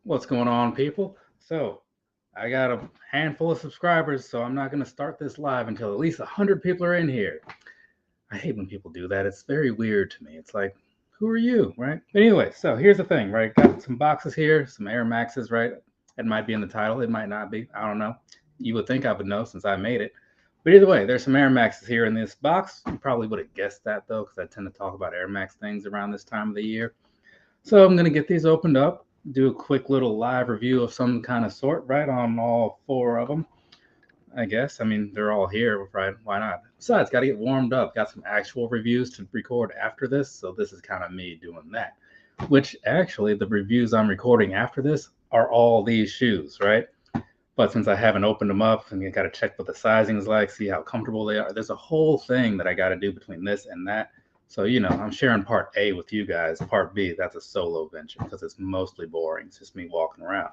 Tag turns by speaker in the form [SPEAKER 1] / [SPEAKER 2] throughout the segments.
[SPEAKER 1] What's going on, people? So, I got a handful of subscribers, so I'm not going to start this live until at least 100 people are in here. I hate when people do that. It's very weird to me. It's like, who are you, right? But anyway, so here's the thing, right? Got some boxes here, some Air Maxes, right? It might be in the title, it might not be. I don't know. You would think I would know since I made it. But either way, there's some Air Maxes here in this box. You probably would have guessed that though, because I tend to talk about Air Max things around this time of the year. So I'm going to get these opened up, do a quick little live review of some kind of sort, right, on all four of them, I guess. I mean, they're all here, right? Why not? Besides, got to get warmed up. Got some actual reviews to record after this, so this is kind of me doing that. Which actually, the reviews I'm recording after this are all these shoes, right? But since I haven't opened them up and you got to check what the sizing is like, see how comfortable they are, there's a whole thing that I got to do between this and that. So, I'm sharing part A with you guys. Part B, that's a solo venture because it's mostly boring. It's just me walking around.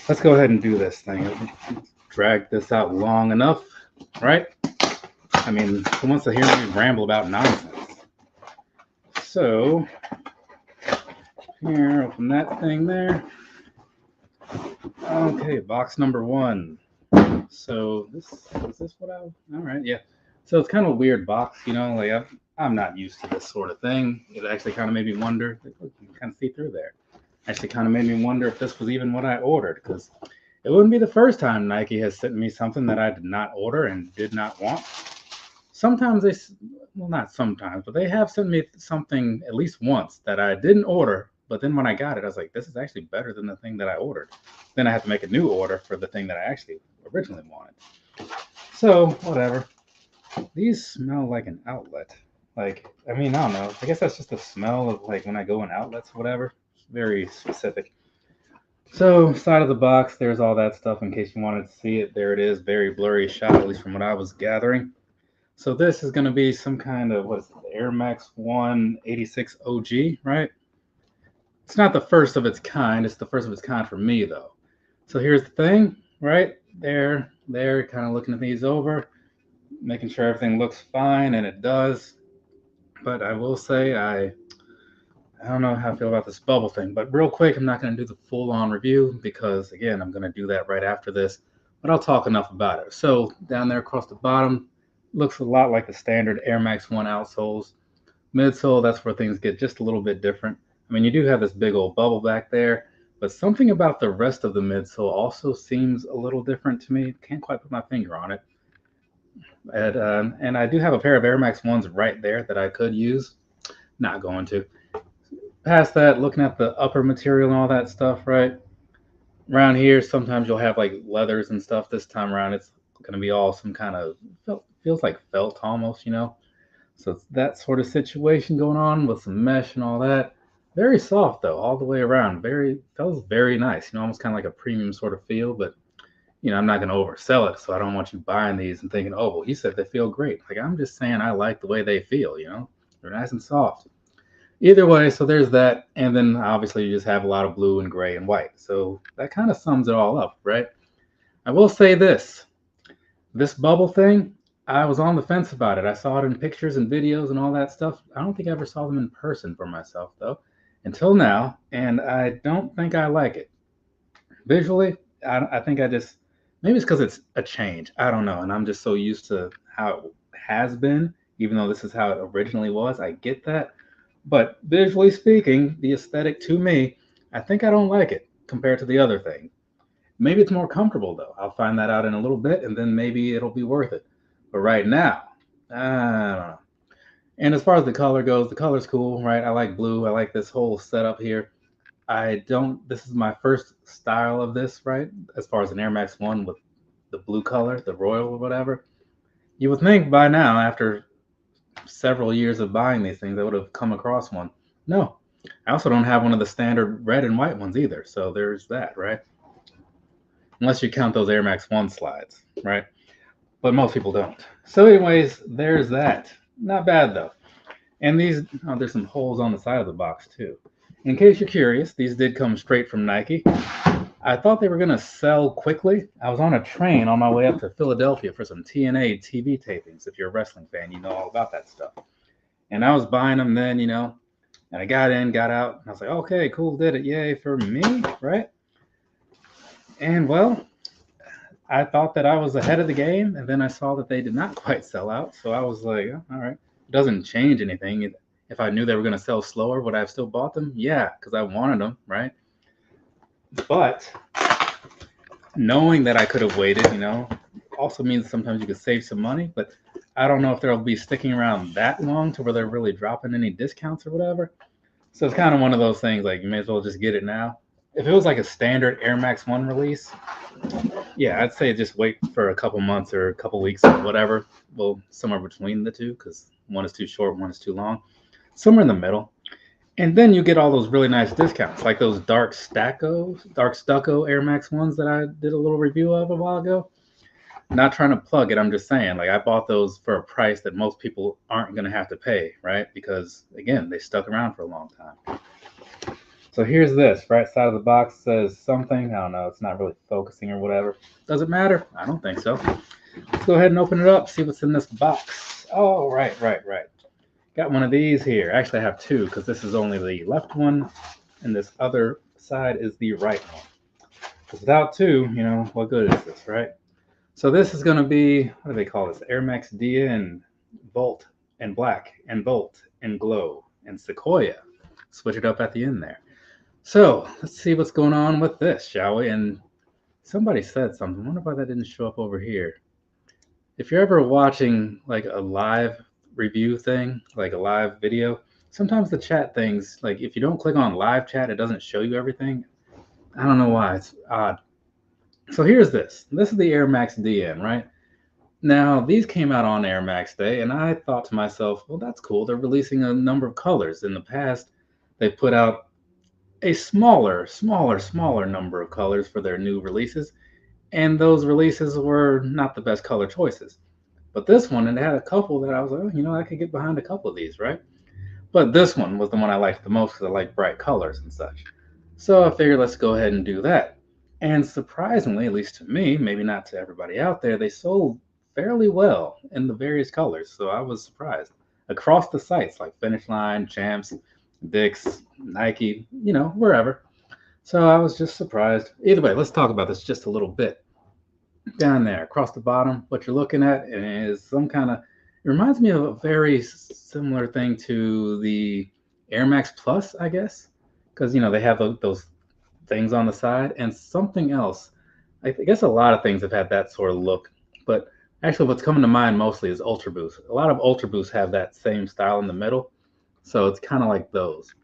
[SPEAKER 1] Let's go ahead and do this thing. Drag this out long enough, right? I mean, who wants to hear me ramble about nonsense? So, here, open that thing there. Okay, box number one. So this is this what I? All right, yeah. So it's kind of a weird box, like I'm not used to this sort of thing. It actually kind of made me wonder. Look, you can kind of see through there. Actually, kind of made me wonder if this was even what I ordered, because it wouldn't be the first time Nike has sent me something that I did not order and did not want. Sometimes well, not sometimes, but they have sent me something at least once that I didn't order. But then when I got it, I was like, this is actually better than the thing that I ordered. Then I have to make a new order for the thing that I actually originally wanted. So, whatever. These smell like an outlet. Like, I mean, I don't know. I guess that's just the smell of like when I go in outlets, whatever. It's very specific. So, side of the box, there's all that stuff in case you wanted to see it. There it is, very blurry shot, at least from what I was gathering. So this is going to be some kind of, what is it, the Air Max 186 OG, right? It's not the first of its kind. It's the first of its kind for me, though. So here's the thing, right? There, kind of looking at these over, making sure everything looks fine, and it does. But I will say, I don't know how I feel about this bubble thing. But real quick, I'm not going to do the full-on review because, again, I'm going to do that right after this. But I'll talk enough about it. So down there across the bottom, looks a lot like the standard Air Max 1 outsoles. Midsole, that's where things get just a little bit different. I mean, you do have this big old bubble back there, but something about the rest of the midsole also seems a little different to me. Can't quite put my finger on it. And I do have a pair of Air Max 1s right there that I could use. Not going to. Past that, looking at the upper material and all that stuff, right? Around here, sometimes you'll have like leathers and stuff. This time around, it's going to be all some kind of feels like felt almost. So it's that sort of situation going on with some mesh and all that. Very soft though, all the way around. Very feels very nice. Almost kind of like a premium sort of feel. But I'm not going to oversell it, so I don't want you buying these and thinking, oh, well, he said they feel great. Like I'm just saying, I like the way they feel. They're nice and soft. Either way, so there's that, and then obviously you just have a lot of blue and gray and white. So that kind of sums it all up, right? I will say this bubble thing, I was on the fence about it. I saw it in pictures and videos and all that stuff. I don't think I ever saw them in person for myself, though, until now, and I don't think I like it. Visually, I think I just, maybe it's because it's a change. I don't know, and I'm just so used to how it has been, even though this is how it originally was. I get that. But visually speaking, the aesthetic to me, I think I don't like it compared to the other thing. Maybe it's more comfortable though. I'll find that out in a little bit, and then maybe it'll be worth it. But right now, I don't know. And as far as the color goes, the color's cool, right? I like blue. I like this whole setup here. I don't. This is my first style of this, right? As far as an Air Max One with the blue color, the royal or whatever. You would think by now, after several years of buying these things, I would have come across one. No, I also don't have one of the standard red and white ones either. So there's that, right? Unless you count those Air Max 1 slides, right? But most people don't. So, anyways, there's that. Not bad though. And these, oh, there's some holes on the side of the box too. In case you're curious, these did come straight from Nike. I thought they were going to sell quickly. I was on a train on my way up to Philadelphia for some TNA TV tapings. If you're a wrestling fan, you know all about that stuff. And I was buying them then, And I got in, got out, and I was like, okay, cool, did it, yay for me, right? And well, I thought that I was ahead of the game, and then I saw that they did not quite sell out. So I was like, oh, all right, it doesn't change anything. If I knew they were going to sell slower, would I have still bought them? Yeah, because I wanted them, right? But knowing that I could have waited, also means sometimes you could save some money. But I don't know if they'll be sticking around that long to where they're really dropping any discounts or whatever. So it's kind of one of those things like you may as well just get it now. If it was like a standard Air Max 1 release, yeah, I'd say just wait for a couple months or a couple weeks or whatever. Well, somewhere between the two, because one is too short, one is too long. Somewhere in the middle. And then you get all those really nice discounts, like those dark stucco Air Max ones that I did a little review of a while ago. Not trying to plug it, I'm just saying, like I bought those for a price that most people aren't going to have to pay, right? Because again, they stuck around for a long time. So here's this, right side of the box says something. I don't know, it's not really focusing or whatever. Does it matter? I don't think so. Let's go ahead and open it up, see what's in this box. Oh, right. Got one of these here. Actually, I have two because this is only the left one, and this other side is the right one. Because without two, what good is this, right? So this is going to be, what do they call this? Air Max Dia and Volt and Black and Volt and Glow and Sequoia. Switch it up at the end there. So let's see what's going on with this, shall we? And somebody said something. I wonder why that didn't show up over here. If you're ever watching like a live review thing, like a live video, sometimes the chat things, like if you don't click on live chat, it doesn't show you everything. I don't know why. It's odd. So here's this. This is the Air Max DN, right? Now, these came out on Air Max Day, and I thought to myself, well, that's cool. They're releasing a number of colors. In the past, they put out a smaller number of colors for their new releases, and those releases were not the best color choices. But this one, it had a couple that I was like, I could get behind a couple of these, right? But this one was the one I liked the most because I like bright colors and such. So I figured let's go ahead and do that. And surprisingly, at least to me, maybe not to everybody out there, they sold fairly well in the various colors. So I was surprised across the sites like Finish Line, Champs, Dick's, Nike, wherever. So I was just surprised. Either way, let's talk about this just a little bit. Down there, across the bottom, what you're looking at is some kind of, it reminds me of a very similar thing to the Air Max Plus, I guess, because, they have those things on the side and something else. I guess a lot of things have had that sort of look, but actually what's coming to mind mostly is Ultra Boost. A lot of Ultra Boosts have that same style in the middle, so it's kind of like those.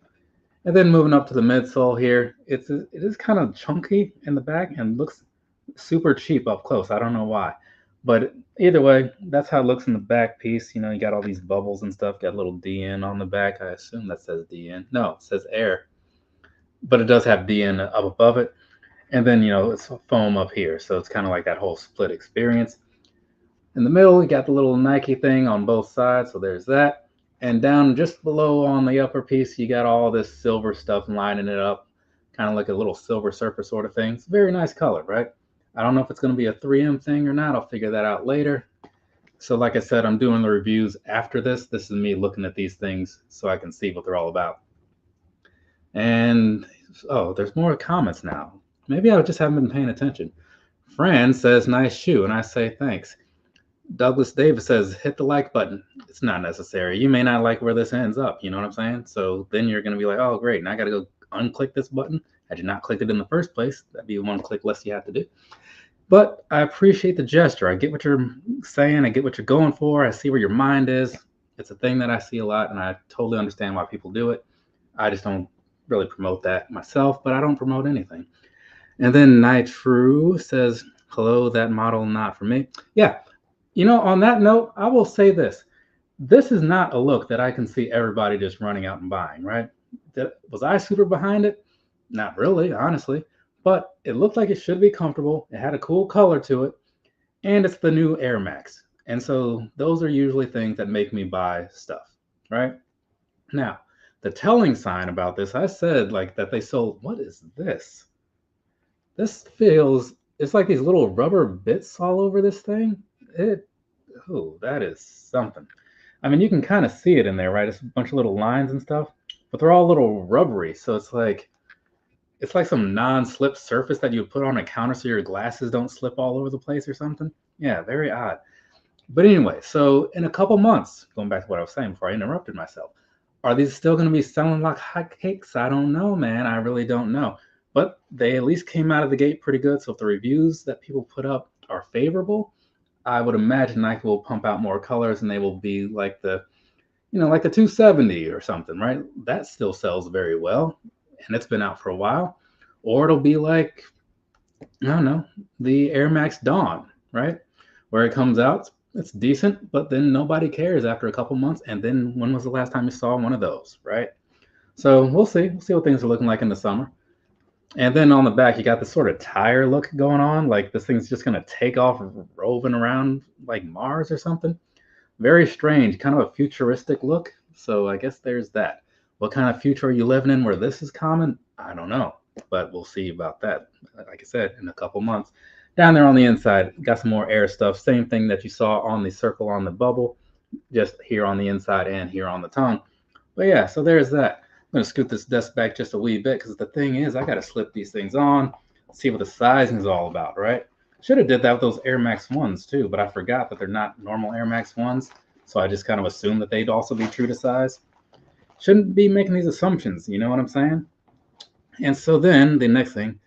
[SPEAKER 1] And then moving up to the midsole here, it is kind of chunky in the back and looks super cheap up close. I don't know why, but either way, that's how it looks in the back piece. You got all these bubbles and stuff. Got a little DN on the back. I assume that says DN. No, it says Air, but it does have DN up above it. And then it's foam up here, so it's kind of like that whole split experience. In the middle, you got the little Nike thing on both sides, so there's that. And down just below on the upper piece, you got all this silver stuff lining it up, kind of like a little Silver Surfer sort of thing. It's a very nice color, right? I don't know if it's going to be a 3M thing or not. I'll figure that out later. So like I said, I'm doing the reviews after this. This is me looking at these things so I can see what they're all about. And, there's more comments now. Maybe I just haven't been paying attention. Fran says, nice shoe, and I say thanks. Douglas Davis says, hit the like button. It's not necessary. You may not like where this ends up. You know what I'm saying? So then you're going to be like, oh, great. Now I got to go unclick this button. Had you not clicked it in the first place, that'd be one click less you have to do. But I appreciate the gesture. I get what you're saying. I get what you're going for. I see where your mind is. It's a thing that I see a lot, and I totally understand why people do it. I just don't really promote that myself, but I don't promote anything. And then Nitru says, hello, that model not for me. Yeah. On that note, I will say this. This is not a look that I can see everybody just running out and buying, right? Was I super behind it? Not really, honestly. But it looked like it should be comfortable. It had a cool color to it. And it's the new Air Max. And so those are usually things that make me buy stuff, right? Now, the telling sign about this, I said like that they sold, what is this? This feels, it's like these little rubber bits all over this thing. That is something. I mean, you can kind of see it in there, right? It's a bunch of little lines and stuff, but they're all a little rubbery. So it's like some non-slip surface that you put on a counter so your glasses don't slip all over the place or something. Yeah, very odd. But anyway, so in a couple months, going back to what I was saying before I interrupted myself, are these still going to be selling like hotcakes? I don't know, man. I really don't know. But they at least came out of the gate pretty good. So if the reviews that people put up are favorable, I would imagine Nike will pump out more colors and they will be like like the 270 or something, right? That still sells very well and it's been out for a while. Or it'll be like, I don't know, the Air Max Dawn, right? Where it comes out, it's decent, but then nobody cares after a couple months. And then when was the last time you saw one of those, right? So we'll see. We'll see what things are looking like in the summer. And then on the back, you got this sort of tire look going on. Like this thing's just going to take off roving around like Mars or something. Very strange, kind of a futuristic look. So I guess there's that. What kind of future are you living in where this is common? I don't know, but we'll see about that. Like I said, in a couple months. Down there on the inside, got some more air stuff. Same thing that you saw on the circle on the bubble, just here on the inside and here on the tongue. But yeah, so there's that. I'm going to scoot this desk back just a wee bit because the thing is I got to slip these things on, see what the sizing is all about, right? Should have did that with those Air Max 1s too, but I forgot that they're not normal Air Max 1s, so I just kind of assumed that they'd also be true to size. Shouldn't be making these assumptions, you know what I'm saying? And so then the next thing,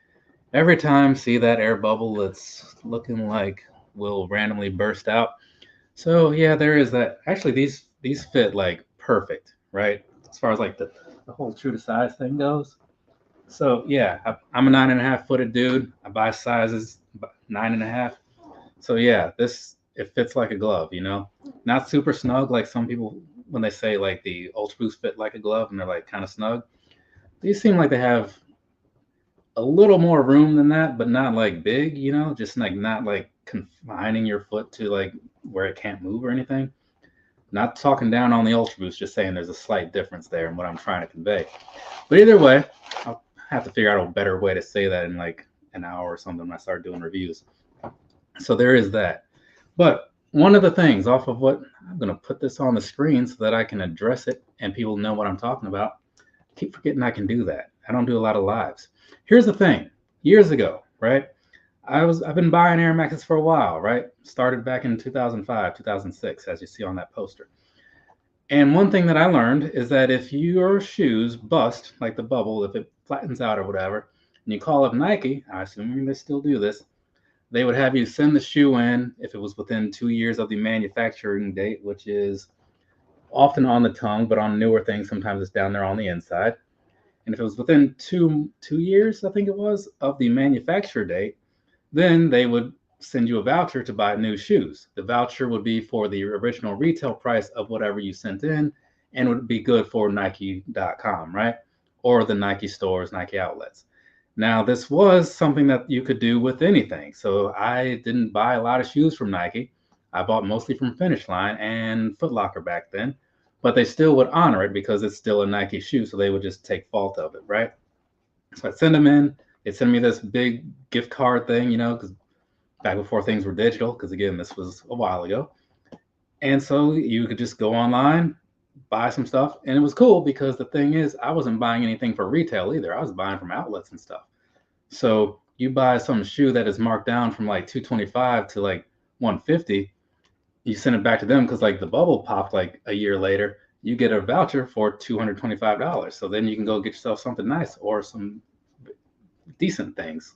[SPEAKER 1] every time see that air bubble that's looking like will randomly burst out. So yeah, there is that. Actually, these fit like perfect, right? As far as like the whole true to size thing goes. So yeah, I'm a 9.5 footed dude. I buy sizes 9.5. So yeah, it fits like a glove, not super snug like some people when they say like the Ultra Boost fit like a glove and they're like kind of snug. These seem like they have a little more room than that, but not like big, just like not like confining your foot to like where it can't move or anything. Not talking down on the Ultra Boost, just saying there's a slight difference there in what I'm trying to convey. But either way, I'll have to figure out a better way to say that in like an hour or something when I start doing reviews. So there is that. But one of the things off of what I'm going to put this on the screen so that I can address it and people know what I'm talking about. I keep forgetting I can do that. I don't do a lot of lives. Here's the thing. Years ago, right? I've been buying Air Maxes for a while, right? Started back in 2005, 2006, as you see on that poster. And one thing that I learned is that if your shoes bust, like the bubble, if it flattens out or whatever, and you call up Nike, I assume they still do this, they would have you send the shoe in if it was within 2 years of the manufacturing date, which is often on the tongue, but on newer things, sometimes it's down there on the inside. And if it was within two years, I think it was, of the manufacture date, then they would send you a voucher to buy new shoes. The voucher would be for the original retail price of whatever you sent in and would be good for Nike.com, right? Or the Nike stores, Nike outlets. Now, this was something that you could do with anything. So I didn't buy a lot of shoes from Nike. I bought mostly from Finish Line and Foot Locker back then, but they still would honor it because it's still a Nike shoe. So they would just take fault of it, right? So I'd send them in. They'd send me this big gift card thing, because back before things were digital, because again, this was a while ago. And so you could just go online, buy some stuff. And it was cool because the thing is, I wasn't buying anything for retail either. I was buying from outlets and stuff. So you buy some shoe that is marked down from like $225 to like $150. You send it back to them because like the bubble popped like a year later. You get a voucher for $225. So then you can go get yourself something nice or some decent things,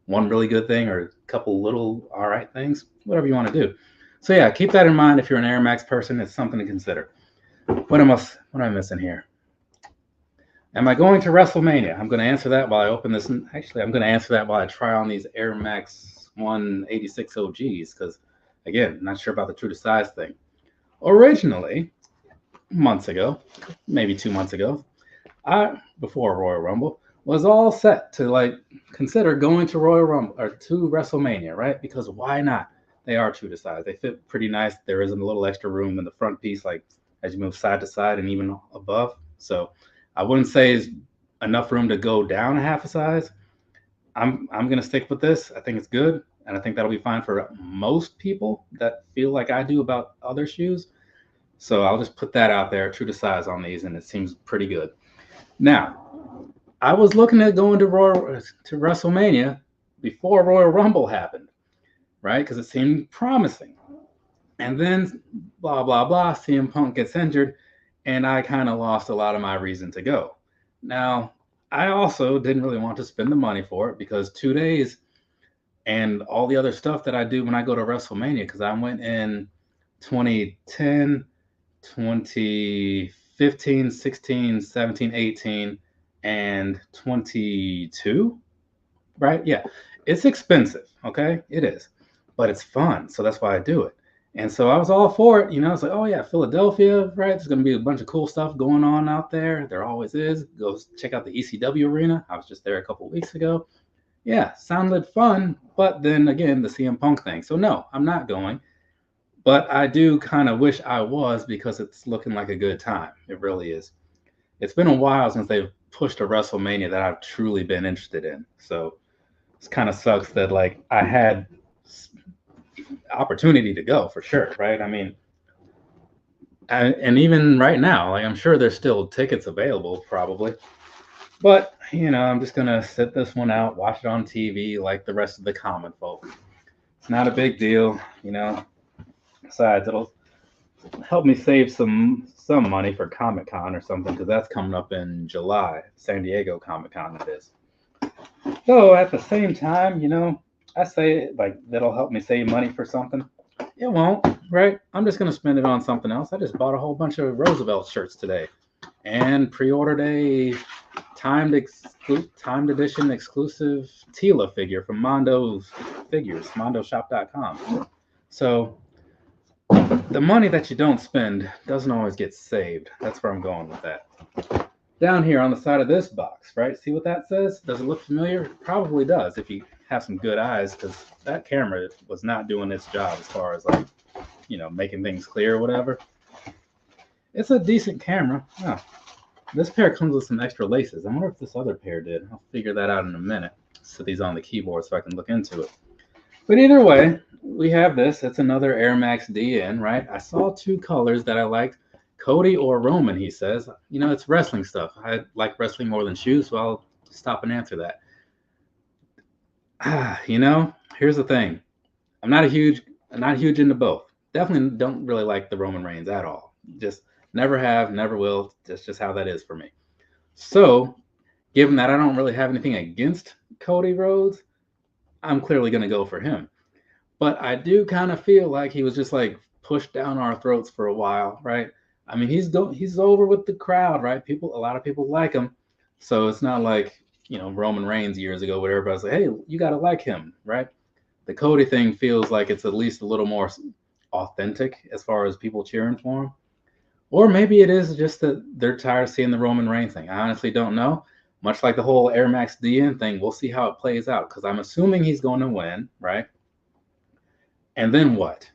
[SPEAKER 1] one really good thing or a couple little all right things, whatever you want to do. So yeah, keep that in mind if you're an Air Max person. It's something to consider. What am I missing here? Am I going to WrestleMania? I'm going to answer that while I open this. Actually, I'm going to answer that while I try on these Air Max 186 OGs because, again, not sure about the true to size thing. Originally, months ago, maybe 2 months ago, before Royal Rumble, was all set to like consider going to Royal Rumble or to WrestleMania, right? Because why not? They are true to size. They fit pretty nice. There isn't a little extra room in the front piece, like as you move side to side and even above. So I wouldn't say it's enough room to go down a half a size. I'm gonna stick with this. I think it's good, and I think that'll be fine for most people that feel like I do about other shoes. So I'll just put that out there, true to size on these, and it seems pretty good. Now, I was looking at going to WrestleMania before Royal Rumble happened, right? Because it seemed promising. And then blah blah blah, CM Punk gets injured, and I kind of lost a lot of my reason to go. Now, I also didn't really want to spend the money for it because 2 days and all the other stuff that I do when I go to WrestleMania, because I went in 2010, 2015, 16, 17, 18, and 22, right? Yeah, it's expensive, okay? It is, but it's fun, so that's why I do it. And so I was all for it, you know. It's like, oh yeah, Philadelphia, right? There's gonna be a bunch of cool stuff going on out there. There always is. Go check out the ECW arena. I was just there a couple of weeks ago. Yeah, sounded fun, but then again, the CM Punk thing. So no, I'm not going. But I do kind of wish I was because it's looking like a good time. It really is. It's been a while since they've pushed a WrestleMania that I've truly been interested in. So it kind of sucks that like I had opportunity to go for sure, right? I mean, and even right now, like I'm sure there's still tickets available probably. But, you know, I'm just going to sit this one out, watch it on TV like the rest of the common folk. It's not a big deal, you know. Besides, it'll help me save some money for Comic-Con or something, because that's coming up in July. San Diego Comic-Con, that is. So at the same time, you know, I say like that'll help me save money for something. It won't, right? I'm just going to spend it on something else. I just bought a whole bunch of Roosevelt shirts today and pre-ordered a timed edition exclusive Tila figure from Mondo's Figures, mondoshop.com. So the money that you don't spend doesn't always get saved. That's where I'm going with that. Down here on the side of this box, right? See what that says? Does it look familiar? It probably does if you have some good eyes, because that camera was not doing its job as far as like, you know, making things clear or whatever. It's a decent camera. Oh, this pair comes with some extra laces. I wonder if this other pair did. I'll figure that out in a minute. Set these on the keyboard so I can look into it. But either way, we have this. It's another Air Max DN, right? I saw two colors that I liked. Cody or Roman, he says. You know, it's wrestling stuff. I like wrestling more than shoes, so I'll stop and answer that. You know, here's the thing. I'm not huge into both. Definitely don't really like the Roman Reigns at all. Just never have, never will. That's just how that is for me. So, given that I don't really have anything against Cody Rhodes, I'm clearly going to go for him. But I do kind of feel like he was just like pushed down our throats for a while, right? I mean, he's over with the crowd, right? A lot of people like him. So it's not like, you know, Roman Reigns years ago where everybody's like, hey, you got to like him, right? The Cody thing feels like it's at least a little more authentic as far as people cheering for him. Or maybe it is just that they're tired of seeing the Roman Reigns thing. I honestly don't know. Much like the whole Air Max DN thing, we'll see how it plays out, because I'm assuming he's going to win, right? And then what?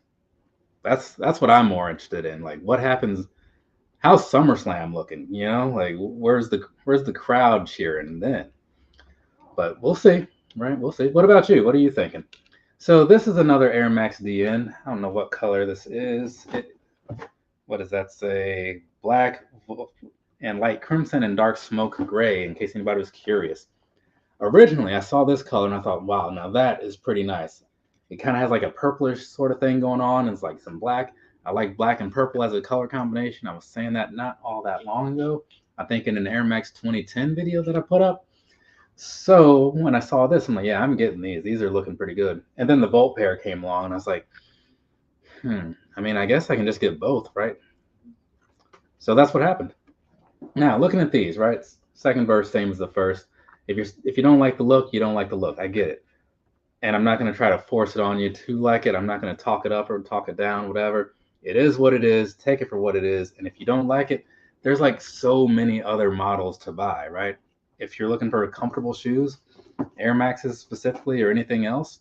[SPEAKER 1] That's what I'm more interested in. Like, what happens? How's SummerSlam looking? You know, like where's the crowd cheering then? But we'll see, right? We'll see. What about you? What are you thinking? So this is another Air Max DN. I don't know what color this is. What does that say? Black and light crimson and dark smoke gray, in case anybody was curious. Originally, I saw this color and I thought, wow, now that is pretty nice. It kind of has like a purplish sort of thing going on. It's like some black. I like black and purple as a color combination. I was saying that not all that long ago. I think in an Air Max 2010 video that I put up. So when I saw this, I'm like, yeah, I'm getting these. These are looking pretty good. And then the Volt pair came along and I was like, I mean, I guess I can just get both, right? So that's what happened. Now, looking at these, right? Second verse, same as the first. If you don't like the look, you don't like the look. I get it. And I'm not going to try to force it on you to like it. I'm not going to talk it up or talk it down, whatever. It is what it is. Take it for what it is. And if you don't like it, there's like so many other models to buy, right? If you're looking for comfortable shoes, Air Maxes specifically, or anything else,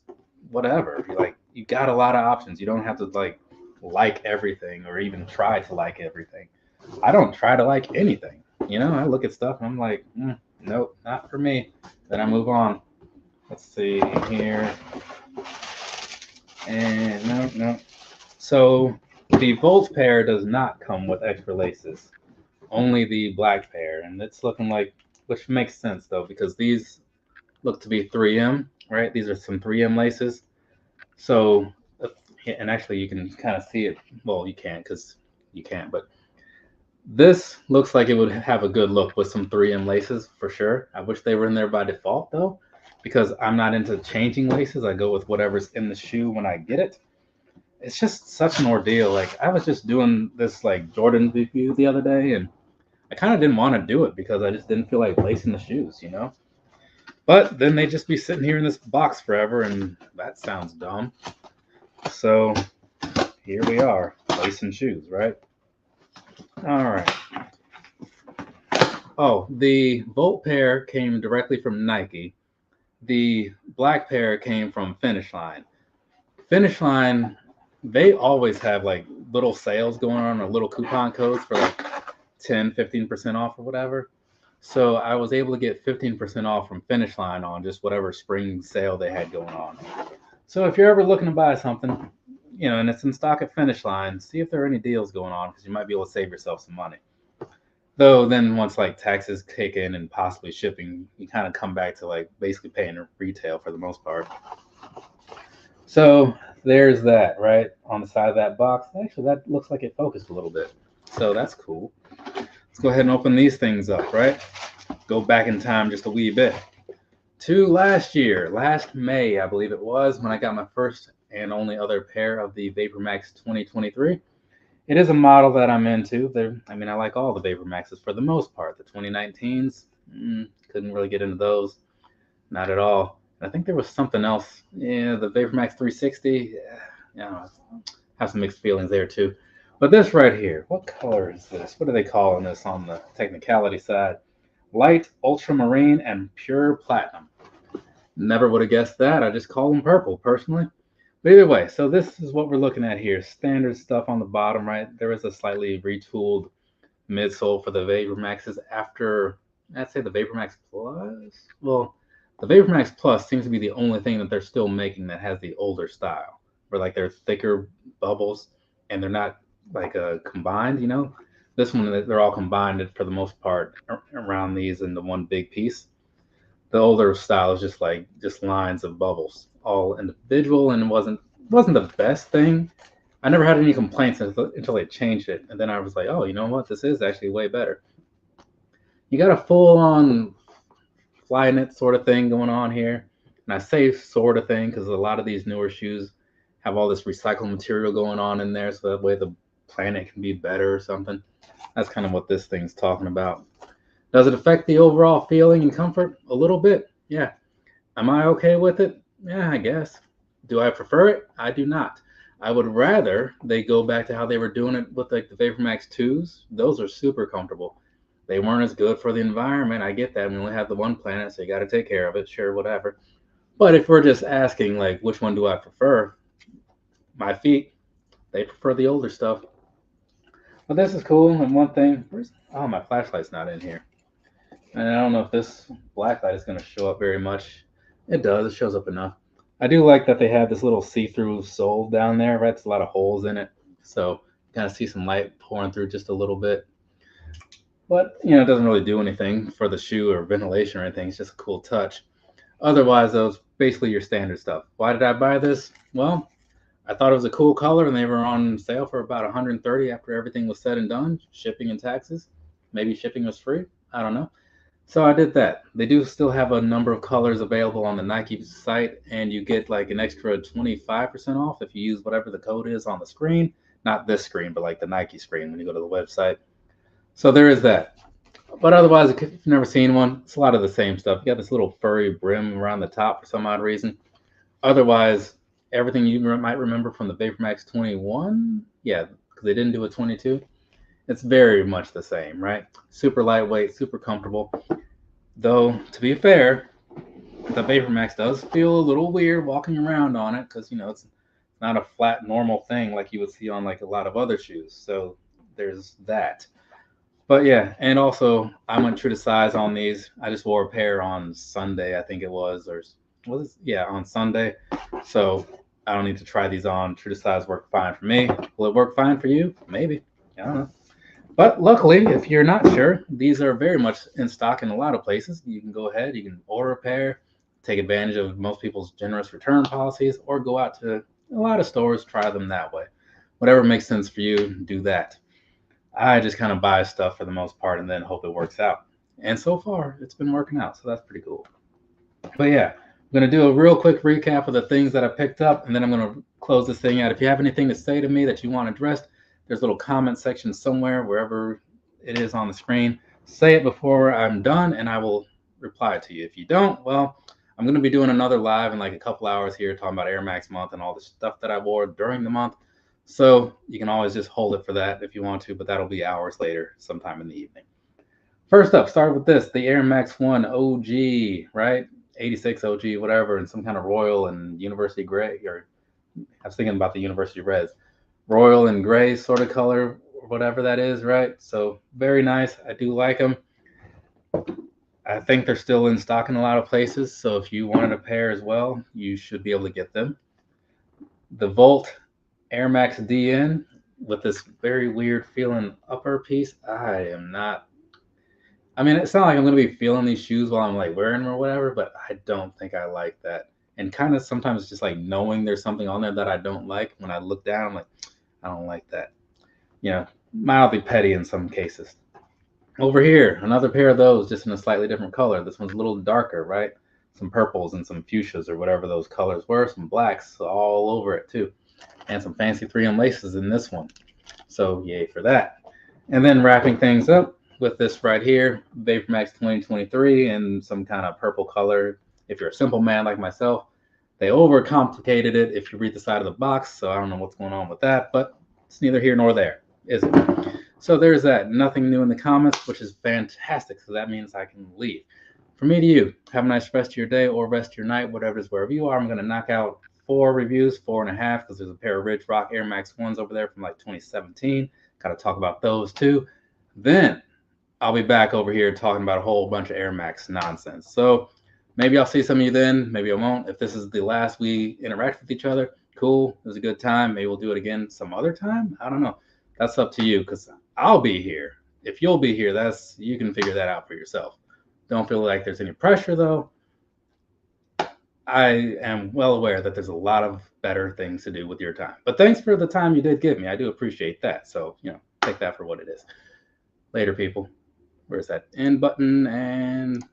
[SPEAKER 1] whatever. You got a lot of options. You don't have to like everything or even try to like everything. I don't try to like anything. You know, I look at stuff and I'm like, nope, not for me. Then I move on. Let's see here. And no. So the Volt pair does not come with extra laces. only the black pair, and it's looking like, which makes sense though, because these look to be 3M, right? These are some 3M laces. So, and actually you can kind of see it. Well, you can't because you can't, but this looks like it would have a good look with some 3M laces for sure. I wish they were in there by default though, because I'm not into changing laces. I go with whatever's in the shoe when I get it. It's just such an ordeal. Like I was just doing this like Jordan review the other day, and I kind of didn't want to do it because I just didn't feel like lacing the shoes, you know? But then they just be sitting here in this box forever, and that sounds dumb. So here we are, lacing shoes, right? All right. Oh, the Volt pair came directly from Nike. The black pair came from Finish Line. Finish Line, they always have like little sales going on or little coupon codes for like 10, 15% off or whatever. So I was able to get 15% off from Finish Line on just whatever spring sale they had going on. So if you're ever looking to buy something, you know, and it's in stock at Finish Line, see if there are any deals going on because you might be able to save yourself some money. Though then once like taxes kick in and possibly shipping, you kind of come back to like basically paying retail for the most part. So there's that, right? On the side of that box. Actually, that looks like it focused a little bit. So that's cool. Let's go ahead and open these things up, right? Go back in time just a wee bit. To last year, last May, I believe it was, when I got my first and only other pair of the VaporMax 2023. It is a model that I'm into. I mean, I like all the VaporMaxes for the most part. The 2019s, couldn't really get into those. Not at all. I think there was something else. Yeah, the VaporMax 360. Yeah, have some mixed feelings there too. But this right here, what color is this? What are they calling this on the technicality side? Light, ultramarine, and pure platinum. Never would have guessed that. I just call them purple personally. But either way, so this is what we're looking at here. Standard stuff on the bottom, right? There is a slightly retooled midsole for the VaporMaxes after, I'd say the VaporMax Plus. Well, the VaporMax Plus seems to be the only thing that they're still making that has the older style, where like they're thicker bubbles and they're not like combined, you know? This one, they're all combined for the most part around these in the one big piece. The older style is just lines of bubbles, all individual, and it wasn't the best thing. I never had any complaints until they changed it, and then I was like, oh, you know what? This is actually way better. You got a full-on fly knit sort of thing going on here, and I say sort of thing because a lot of these newer shoes have all this recycled material going on in there, so that way the planet can be better or something. That's kind of what this thing's talking about. Does it affect the overall feeling and comfort? A little bit, yeah. Am I okay with it? Yeah, I guess. Do I prefer it? I do not. I would rather they go back to how they were doing it with like the VaporMax 2s. Those are super comfortable. They weren't as good for the environment. I get that. We only have the one planet, so you got to take care of it. Sure, whatever. But if we're just asking, like, which one do I prefer? My feet, they prefer the older stuff. But this is cool. And one thing, oh, my flashlight's not in here. And I don't know if this black light is going to show up very much. It does. It shows up enough. I do like that they have this little see-through sole down there, right? It's a lot of holes in it. So you kind of see some light pouring through just a little bit. But, you know, it doesn't really do anything for the shoe or ventilation or anything. It's just a cool touch. Otherwise, those basically your standard stuff. Why did I buy this? Well, I thought it was a cool color, and they were on sale for about $130 after everything was said and done, shipping and taxes. Maybe shipping was free. I don't know. So I did that. They do still have a number of colors available on the Nike site, and you get like an extra 25% off if you use whatever the code is on the screen. Not this screen, but like the Nike screen when you go to the website. So there is that. But otherwise, if you've never seen one, it's a lot of the same stuff. You got this little furry brim around the top for some odd reason. Otherwise, everything you might remember from the VaporMax 21, yeah, because they didn't do a 22. It's very much the same, right? Super lightweight, super comfortable. Though, to be fair, the VaporMax does feel a little weird walking around on it because, you know, it's not a flat, normal thing like you would see on like a lot of other shoes. So there's that. But yeah, and also I went true to size on these. I just wore a pair on Sunday, I think it was, or was it? Yeah, on Sunday. So I don't need to try these on. True to size worked fine for me. Will it work fine for you? Maybe. I don't know. But luckily, if you're not sure, these are very much in stock in a lot of places. You can go ahead, you can order a pair, take advantage of most people's generous return policies, or go out to a lot of stores, try them that way. Whatever makes sense for you, do that. I just kind of buy stuff for the most part and then hope it works out. And so far, it's been working out, so that's pretty cool. But yeah, I'm going to do a real quick recap of the things that I picked up, and then I'm going to close this thing out. If you have anything to say to me that you want addressed, there's a little comment section somewhere, wherever it is on the screen. Say it before I'm done, and I will reply to you. If you don't, well, I'm going to be doing another live in like a couple hours here talking about Air Max month and all the stuff that I wore during the month. So you can always just hold it for that if you want to, but that'll be hours later, sometime in the evening. First up, start with this, the Air Max 1 OG, right? 86 OG, whatever, and some kind of royal and university gray, or I was thinking about the university reds, royal and gray sort of color, whatever that is, right? So very nice. I do like them. I think they're still in stock in a lot of places. So if you wanted a pair as well, you should be able to get them. The Volt Air Max DN with this very weird feeling upper piece. I mean, it's not like I'm going to be feeling these shoes while I'm like wearing them or whatever, but I don't think I like that. And kind of sometimes just like knowing there's something on there that I don't like, when I look down, I'm like, I don't like that. You know, mildly petty in some cases. Over here, another pair of those, just in a slightly different color. This one's a little darker, right? Some purples and some fuchsias or whatever those colors were, some blacks all over it too. And some fancy 3M laces in this one. So yay for that. And then wrapping things up with this right here, vapormax 2023 in some kind of purple color. If you're a simple man like myself, they overcomplicated it if you read the side of the box, so I don't know what's going on with that, but it's neither here nor there, is it? So there's that. Nothing new in the comments, which is fantastic, so that means I can leave. From me to you, have a nice rest of your day or rest of your night, whatever it is, wherever you are. I'm going to knock out 4 reviews, 4.5, because there's a pair of Ridge Rock Air Max 1s over there from like 2017. Got to talk about those too. Then I'll be back over here talking about a whole bunch of Air Max nonsense. So maybe I'll see some of you then. Maybe I won't. If this is the last we interact with each other, cool. It was a good time. Maybe we'll do it again some other time. I don't know. That's up to you, because I'll be here. If you'll be here, you can figure that out for yourself. Don't feel like there's any pressure, though. I am well aware that there's a lot of better things to do with your time. But thanks for the time you did give me. I do appreciate that. So, take that for what it is. Later, people. Where's that end button? And